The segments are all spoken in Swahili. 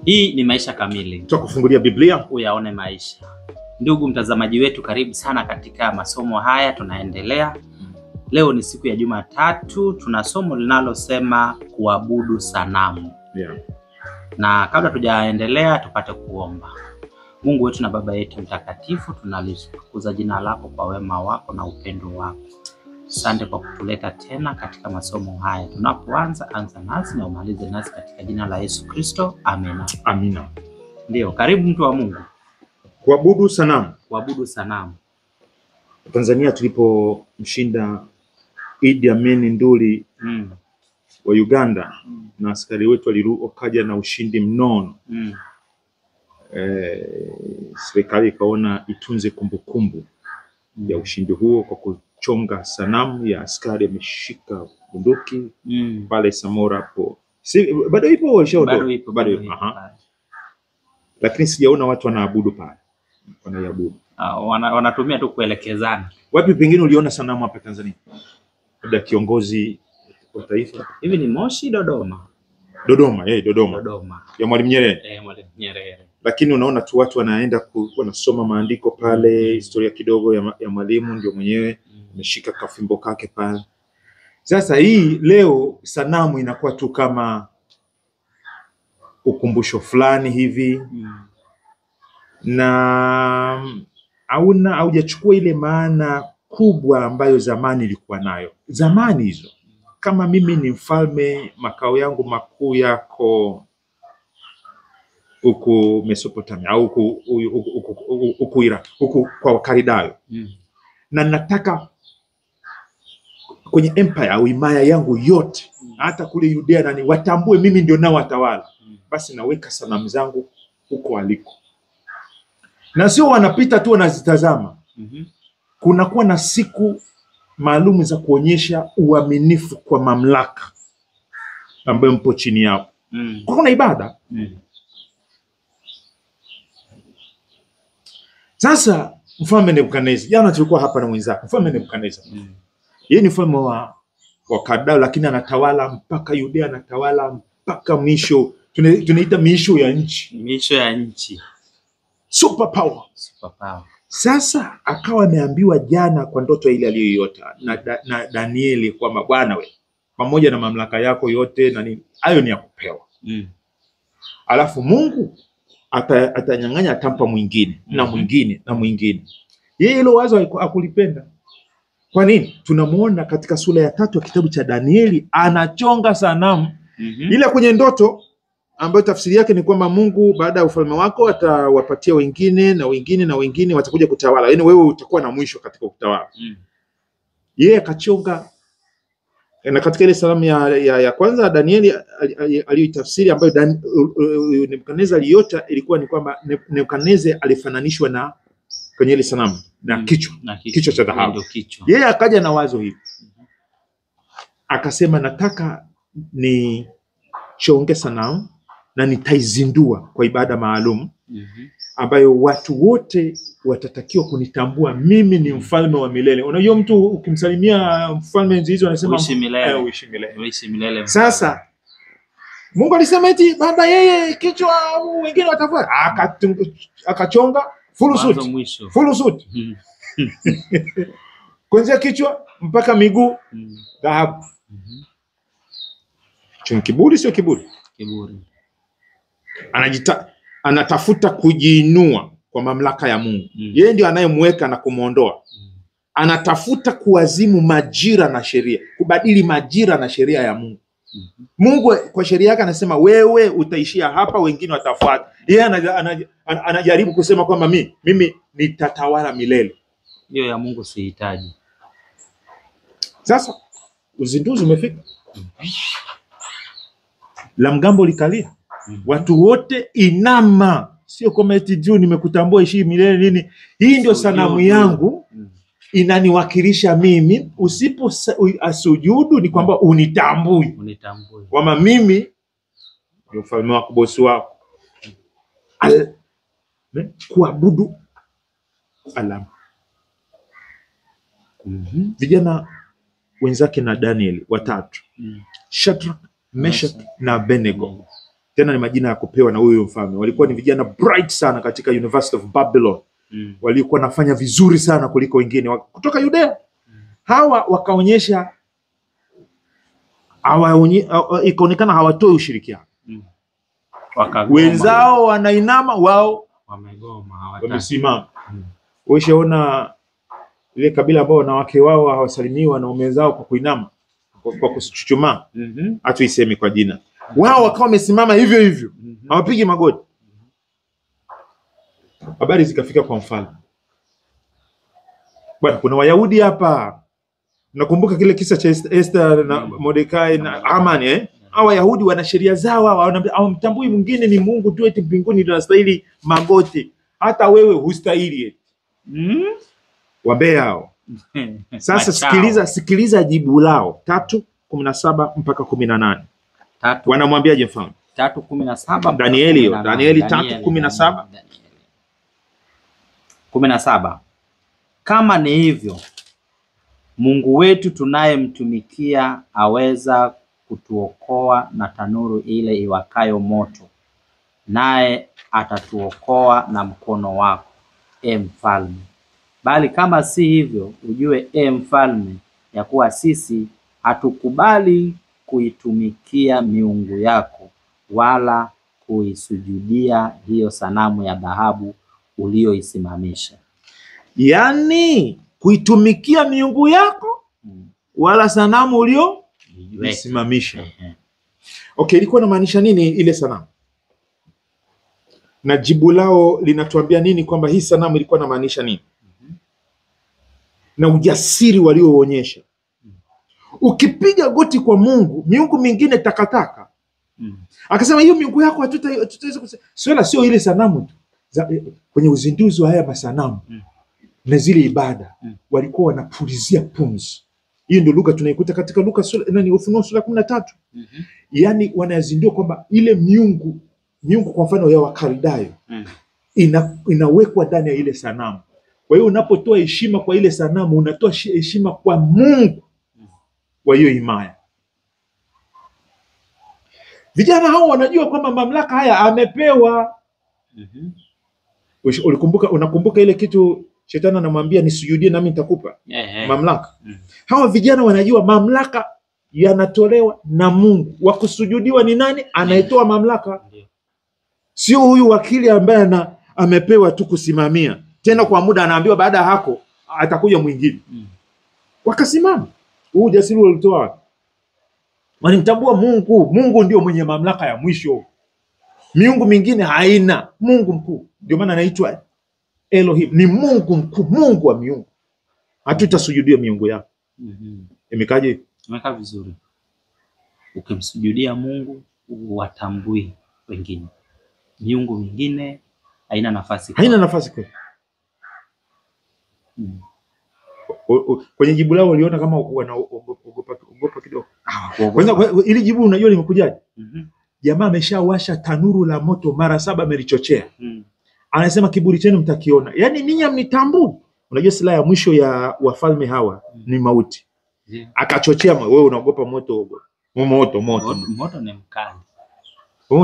Hii ni Maisha Kamili. Tutakufungulia Biblia uyaone maisha. Ndugu mtazamaji wetu, karibu sana katika masomo haya tunaendelea. Leo ni siku ya Jumatatu, tuna somo linalosema kuabudu sanamu. Na kabla tujaendelea tupate kuomba. Mungu wetu na Baba yetu mtakatifu, tunalitukuza jina lako kwa wema wako na upendo wako. Asante kwa kutuleta tena katika masomo haya. Tunapoanza, anza nasi na umalize nasi katika jina la Yesu Kristo. Amina. Amina. Ndio, karibu mtu wa Mungu. Kuabudu sanamu. Kuabudu sanamu. Tanzania tulipomshinda Idi Amin Nduli wa Uganda, na askari wetu wakaja na ushindi mnono. Serikali ikaona itunze kumbukumbu ya ushindi huo kwa kuchonga sanamu ya askari ameshika bunduki pale Samora hapo. Bado ipo washaondoka? Bado ipo. Lakini sijaona watu wanaabudu pale. Wanaabudu. Wanatumia tu kuelekezana. Wapi pengine uliona sanamu hapa Tanzania? Labda kiongozi wa taifa. Hivi ni Moshi, Dodoma. Dodoma. Ya Mwalimu Nyerere. Mwalimu Nyerere. Lakini unaona tu watu wanaenda wanasoma maandiko pale, historia kidogo ya Mwalimu, ndio mwenyewe ameshika kafimbo kake pale. Sasa hii leo sanamu inakuwa tu kama ukumbusho fulani hivi. Na haujachukua ile maana kubwa ambayo zamani ilikuwa nayo. Zamani hizo, kama mimi ni mfalme, makao yangu makuu yako huko Mesopotamia au huko Iraq, huko kwa Wakaridayo. Na nataka kwenye empire au himaya yangu yote, hata kule Judea nani watambue mimi ndio nao watawala. Basi naweka sanamu zangu huko aliko. Na sio wanapita tu wanazitazama. Kunakuwa na siku maalum za kuonyesha uaminifu kwa mamlaka ambayo mpo chini yao. Kuna ibada. Sasa Mfalme Nebukadneza, jana tulikuwa hapa na mwenzake. Mfalme Nebukadneza, yeye ni mfalme wa Kaldao, lakini anatawala mpaka Judea, anatawala mpaka mwisho. Tunaita miisho ya nchi. Miisho ya nchi. Super power. Sasa akawa ameambiwa jana kwa ndoto ile aliyoiota na Danieli kwamba bwana we, pamoja na mamlaka yako yote na nini, hayo ni ya kupewa. Alafu Mungu atanyang'anya, atampa mwingine na mwingine na mwingine. Yeye hilo wazo akulipenda. Kwa nini? Tunamuona katika sura ya 3 ya kitabu cha Danieli anachonga sanamu ile kwenye ndoto, ambayo tafsiri yake ni kwamba Mungu baada ya ufalme wako atawapatia wengine na wengine na wengine watakuja kutawala. Yaani wewe utakuwa na mwisho katika utawala. Yeye akachonga, na katika ile salamu ya kwanza Danieli aliyotafsiri, ambayo Nebukadneza aliota, ilikuwa ni kwamba Nebukadneza alifananishwa na kwenye ile sanamu na kichwa cha dhahabu. Yeye akaja na wazo hili. Akasema nataka ni chonge sanamu na nitaizindua kwa ibada maalum ambayo watu wote watatakiwa kunitambua mimi ni mfalme wa milele. Unajua mtu ukimsalimia mfalme enzi hizo anasema uishi milele. Sasa Mungu alisema eti baada yeye kichwa wengine watafuata. Akachonga full suit. Kuanzia kichwa mpaka miguu dhahabu. Kiburi sio kiburi. Anatafuta kujiinua kwa mamlaka ya Mungu. Yeye ndio anayemweka na kumuondoa. Anatafuta kuwazimu majira na sheria, kubadili majira na sheria ya Mungu. Mungu kwa sheria yake anasema wewe utaishia hapa, wengine watafuata. Yeye anajaribu kusema kwamba mimi nitatawala milele. Hiyo ya Mungu sihitaji. Sasa uzinduzi umefika. La mgambo likalia. Watu wote inama. Sio kama eti juu nimekutambua ishi milele nini. Hii ndio sanamu yangu. Inaniwakilisha mimi. Usipo asujudu ni kwamba unitambui. Kwamba mimi ni ufalme wako, bosi wako. Kuabudu alama. Vijana wenzake na Danieli watatu. Shadrach, Meshach na Abednego. tena ni majina ya kupewa na huyo mfalme. Walikuwa ni vijana bright sana katika University of Babylon. Walikuwa nafanya vizuri sana kuliko wengine kutoka Yudea. Hawa wakaonyesha ikaonekana hawatoi ushirikiano. Wenzao wanainama, wao wamegoma, wamesimama. Ushaona ile kabila ambao wanawake wao hawasalimiwa na waume zao kwa kuinama, kwa kuchuchumaa. Hata isemi kwa jina. Wao wakawa wamesimama hivyo hivyo. Hawapigi magoti. Habari zikafika kwa mfalme. Bwana, kuna Wayahudi hapa. Nakumbuka kile kisa cha Esther na Mordekai na Haman, Hao Wayahudi wana sheria zao, hawamtambui mwingine ni Mungu tu, eti mbinguni ndio anastahili magoti. Hata wewe hustahili eti. Wambea hao. Sasa sikiliza jibu lao. 3:17 mpaka 18. Wanamwambiaje mfalme? 3:17 Danieli 3:17. 17. Kama ni hivyo, Mungu wetu tunayemtumikia aweza kutuokoa na tanuru ile iwakayo moto, naye atatuokoa na mkono wako, mfalme. Bali kama si hivyo, ujue mfalme, ya kuwa sisi hatukubali kuitumikia miungu yako wala kuisujudia hiyo sanamu ya dhahabu ulioisimamisha. Yani kuitumikia miungu yako wala sanamu ulioisimamisha. Okay, ilikuwa inamaanisha nini ile sanamu? Na jibu lao linatuambia nini kwamba hii sanamu ilikuwa inamaanisha nini? Na ujasiri walioonyesha. Ukipiga goti kwa Mungu, miungu mingine takataka. Akasema hiyo miungu yako hatutaweza kusema. Swala sio ile sanamu tu. Kwenye uzinduzi wa haya masanamu na zile ibada walikuwa wanapulizia pumzi. Hiyo ndio lugha tunaikuta katika Ufunuo sura 13. Yani wanazindua kwamba ile miungu kwa mfano ya Wakaldayo inawekwa ndani ya ile sanamu. Kwa hiyo unapotoa heshima kwa ile sanamu, unatoa heshima kwa Mungu wa hiyo himaya. Vijana hao wanajua kwamba mamlaka haya amepewa. Unakumbuka ile kitu Shetani anamwambia nisujudie nami nitakupa mamlaka. Hawa vijana wanajua mamlaka yanatolewa na Mungu. Wa kusujudiwa ni nani? Anayetoa mamlaka. Sio huyu wakili ambaye amepewa tu kusimamia. Tena kwa muda anaambiwa baada ya hapo atakuja mwingine. Wakasimama. Huu ujasiri ulitoa wapi? Walimtambua Mungu. Mungu ndio mwenye mamlaka ya mwisho. Miungu mingine haina. Mungu mkuu. Ndio maana anaitwa Elohim. Ni Mungu mkuu, Mungu wa miungu. Hatutasujudia miungu yako. Imekaje? Imekaa vizuri. Ukimsujudia Mungu, watambui wengine. Miungu mingine haina nafasi. Haina nafasi kweli. Kwenye jibu lao waliona kama wanaogopa kidogo. Ili jibu unajua limekujaje? Jamaa ameshawasha tanuru la moto mara 7 amelichochea. Anasema kiburi chenu mtakiona. Yaani ninyi mnitambui. Unajua silaha ya mwisho ya wafalme hawa ni mauti. Akachochea wewe unaogopa moto. Moto ni mkali. Wewe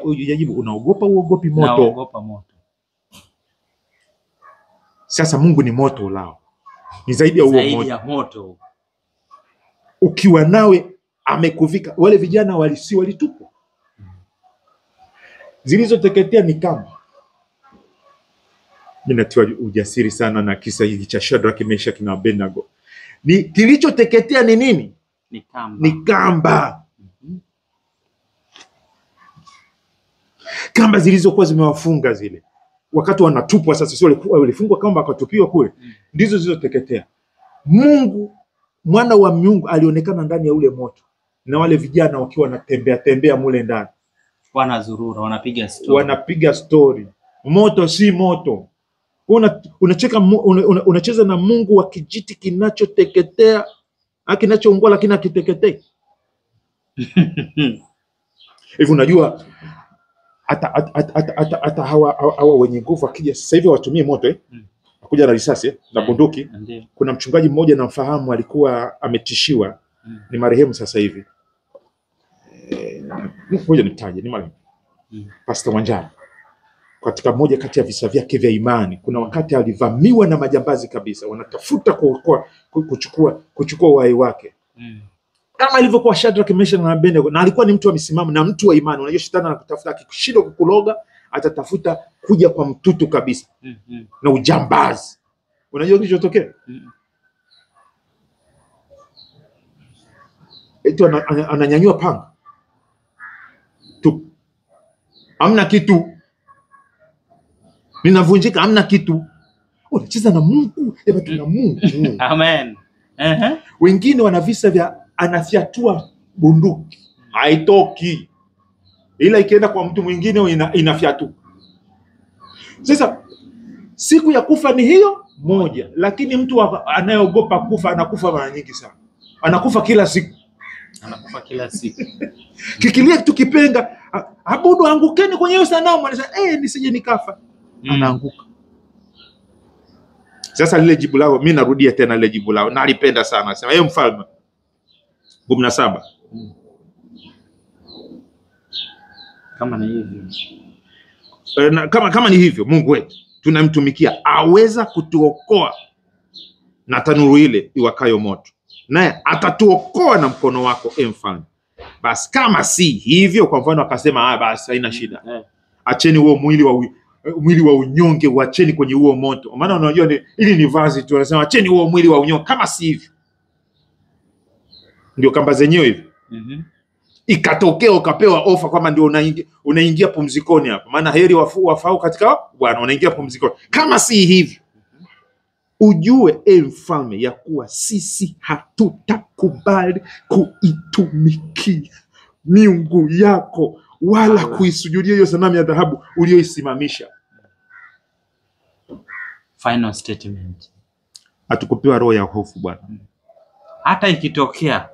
unajibu unaogopa uogopi moto? Naogopa moto. Sasa Mungu ni moto ulao. Ni zaidi ya huo moto. Zaidi ya moto. Ukiwa nawe amekuvika. Wale vijana walitupwa. Zilizoteketea ni kamba. Mimi natiwa ujasiri sana na kisa hiki cha Shadraka, Meshaki na Abednego. Kilichoteketea ni nini? Ni kamba. Kamba zilizokuwa zimewafunga zile. Wakati wanatupwa sasa, sio walifungwa kamba akatupiwa kule. Ndizo zilizoteketea. Mungu, mwana wa miungu alionekana ndani ya ule moto. Na wale vijana wakiwa wanatembea mule ndani. Wanazurura, wanapiga story. Moto si moto. Unacheza na Mungu wa kijiti kinachoteketea, kinachoungua lakini hakiteketei. Hivi unajua hata hawa wenye nguvu akija sasa hivi watumie moto akuja na risasi na bunduki. Kuna mchungaji mmoja namfahamu alikuwa ametishiwa, ni marehemu sasa hivi. Ngoja nimtaje, ni marehemu. Pastor Wanjara, katika moja kati ya visa vyake vya imani, kuna wakati alivamiwa na majambazi kabisa, wanatafuta kuchukua uhai wake. Kama ilivyokuwa Shadraka, Meshaki na Abednego, na alikuwa ni mtu wa misimamo na mtu wa imani. Unajua shetani anakutafuta, akikushindwa kukuloga atatafuta kuja kwa mtutu kabisa na ujambazi. Unajua kilichotokea? Eti ananyanyua panga tu, hamna kitu, ninavunjika, hamna kitu. Unacheza na Mungu, hebu tuna Mungu. Amen. Wengine wana visa vya anafyatua bunduki, haitoki, ila ikienda kwa mtu mwingine inafyatuka. Sasa siku ya kufa ni hiyo moja, lakini mtu anayeogopa kufa anakufa mara nyingi sana. Anakufa kila siku. Kikilia tukipenga, abudu, angukeni kwenye hiyo sanamu, anasema nisije nikafa. Anaanguka. Sasa lile jibu lao, mimi narudia tena lile jibu lao, nalipenda sana. Sema Mfalme 17. Kama ni hivyo. Kama ni hivyo, Mungu wetu tunamtumikia aweza kutuokoa na tanuru ile iwakayo moto, naye atatuokoa na mkono wako, Mfalme. Basi kama si hivyo, kwa mfano akasema basi haina shida, acheni huo mwili wa unyonge, uacheni kwenye huo moto. Maana unajua ili ni vazi tu, anasema acheni huo mwili wa unyonge. Kama si hivyo, ndio kamba zenyewe hivyo. Ikatokea ukapewa ofa kwamba ndio unaingia pumzikoni hapa, maana heri wafao katika Bwana, unaingia pumzikoni. Kama si hivyo, ujue Mfalme ya kuwa sisi hatutakubali kuitumikia miungu yako wala kuisujudia hiyo sanamu ya dhahabu ulioisimamisha. Final statement. Hatukupewa roho ya hofu Bwana. Hata ikitokea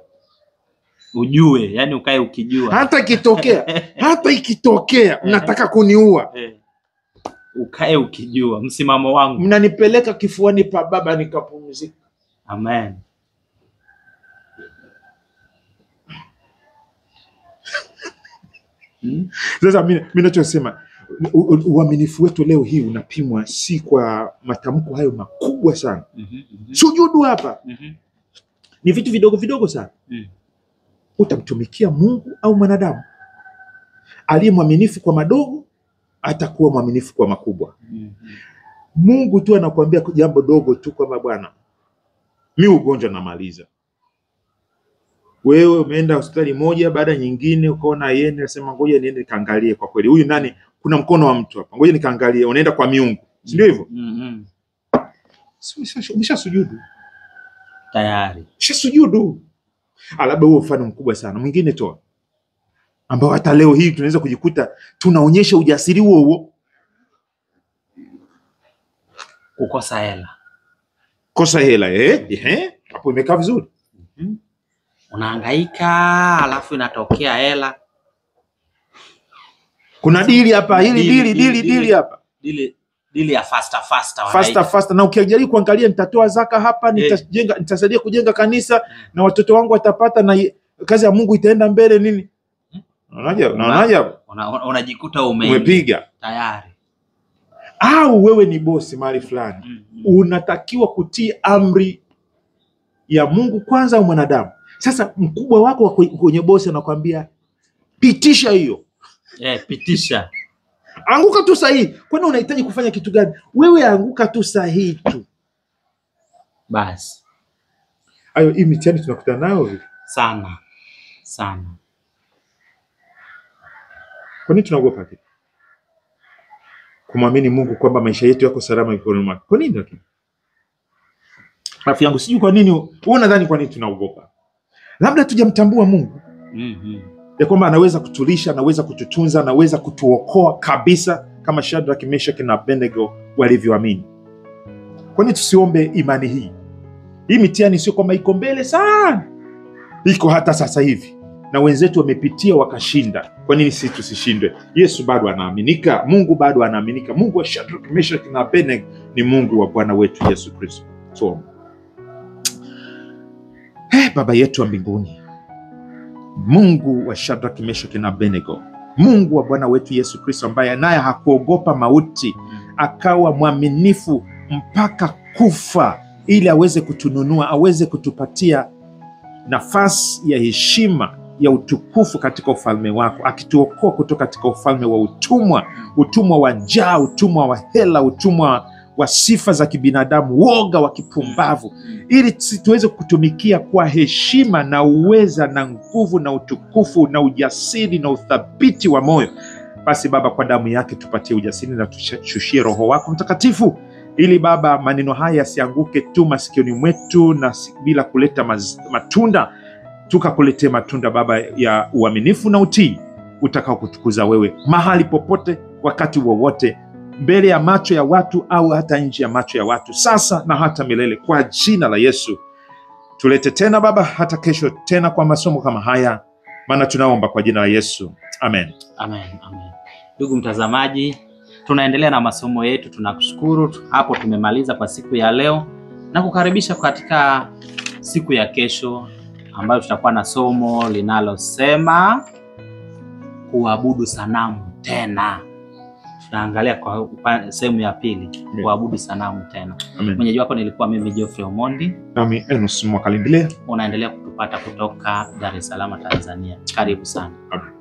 ujue, yani ukae ukijua. Hata ikitokea mnataka kuniua, ukae ukijua msimamo wangu. Mnanipeleka kifuani pa Baba nikapumzika. Amen. Sasa mimi ninachosema, uaminifu wetu leo hii unapimwa si kwa matamko hayo makubwa sana. Sujudu hapa ni vitu vidogo vidogo sana. Utamtumikia Mungu au mwanadamu? Aliye mwaminifu kwa madogo atakuwa mwaminifu kwa makubwa. Mungu tu anakuambia jambo dogo tu kwamba Bwana, mimi ugonjwa namaliza. Wewe umeenda hospitali moja baada nyingine, ukaona yeye anasema ngoja niende nikaangalie kwa kweli huyu nani, kuna mkono wa mtu hapa, ngoja nikaangalie. Unaenda kwa miungu, si ndio hivyo? Umeshasujudu tayari, umeshasujudu. Labda huo mfano mkubwa sana mwingine toa, ambao hata leo hii tunaweza kujikuta tunaonyesha ujasiri huo. Kukosa hela. Kosa hela, hapo imekaa vizuri. Unahangaika alafu inatokea hela. Kuna dili hapa, hili dili hapa. Dili ya faster. Na ukijaribu kuangalia, nitatoa zaka hapa, nitasaidia kujenga kanisa na watoto wangu watapata na kazi ya Mungu itaenda mbele nini. Unajikuta umepiga tayari. Au wewe ni bosi mahali fulani, unatakiwa kutii amri ya Mungu kwanza au mwanadamu. Sasa mkubwa wako kwenye bosi anakuambia pitisha hiyo. Pitisha. Anguka tu sahihi. Kwani unahitaji kufanya kitu gani? Wewe anguka tu sahihi tu. Basi. Hii mitihani tunakutana nayo sana. Kwa nini tunaogopa kitu? Kumwamini Mungu kwamba maisha yetu yako salama mikononi mwake. Kwa nini lakini? Rafiki yangu, sijui kwa nini wewe unadhani kwa nini tunaogopa? Labda tujamtambua Mungu. Ya kwamba anaweza kutulisha, anaweza kututunza, anaweza kutuokoa kabisa kama Shadraka, Meshaki na Abednego walivyoamini. Kwa nini tusiombe imani hii? Hii mitihani sio kwamba iko mbele sana. Iko hata sasa hivi. Na wenzetu wamepitia wakashinda. Kwa nini sisi tusishindwe? Yesu bado anaaminika, Mungu bado anaaminika. Mungu wa Shadraka, Meshaki na Abednego ni Mungu wa Bwana wetu Yesu Kristo. Tuombe. Baba yetu wa mbinguni, Mungu wa Shadraka, Meshaki na Abednego, Mungu wa Bwana wetu Yesu Kristo, ambaye naye hakuogopa mauti, akawa mwaminifu mpaka kufa, ili aweze kutununua, aweze kutupatia nafasi ya heshima ya utukufu katika ufalme wako, akituokoa kutoka katika ufalme wa utumwa wa njaa, utumwa wa hela, utumwa wa sifa za kibinadamu, woga wa kipumbavu, ili tuweze kutumikia kwa heshima na uweza na nguvu na utukufu na ujasiri na uthabiti wa moyo. Basi Baba, kwa damu yake tupatie ujasiri na tushushie Roho wako Mtakatifu, ili Baba, maneno haya yasianguke tu masikioni mwetu na bila kuleta matunda, tukakuletea matunda Baba ya uaminifu na utii utakao kutukuza wewe mahali popote, wakati wowote, mbele ya macho ya watu au hata nje ya macho ya watu, sasa na hata milele, kwa jina la Yesu. Tulete tena Baba hata kesho tena kwa masomo kama haya, maana tunaomba kwa jina la Yesu. Amen. Amen. Amen. Ndugu mtazamaji, tunaendelea na masomo yetu. Tunakushukuru, hapo tumemaliza kwa siku ya leo, na kukaribisha katika siku ya kesho ambayo tutakuwa na somo linalosema kuabudu sanamu tena. Tunaangalia kwa sehemu ya pili, kuabudu sanamu tena. Mwenyeji wako nilikuwa mimi Geoffrey Omondi. Nami Enos Mwakalindile. Unaendelea kutupata kutoka Dar es Salaam, Tanzania. Karibu sana. Amen.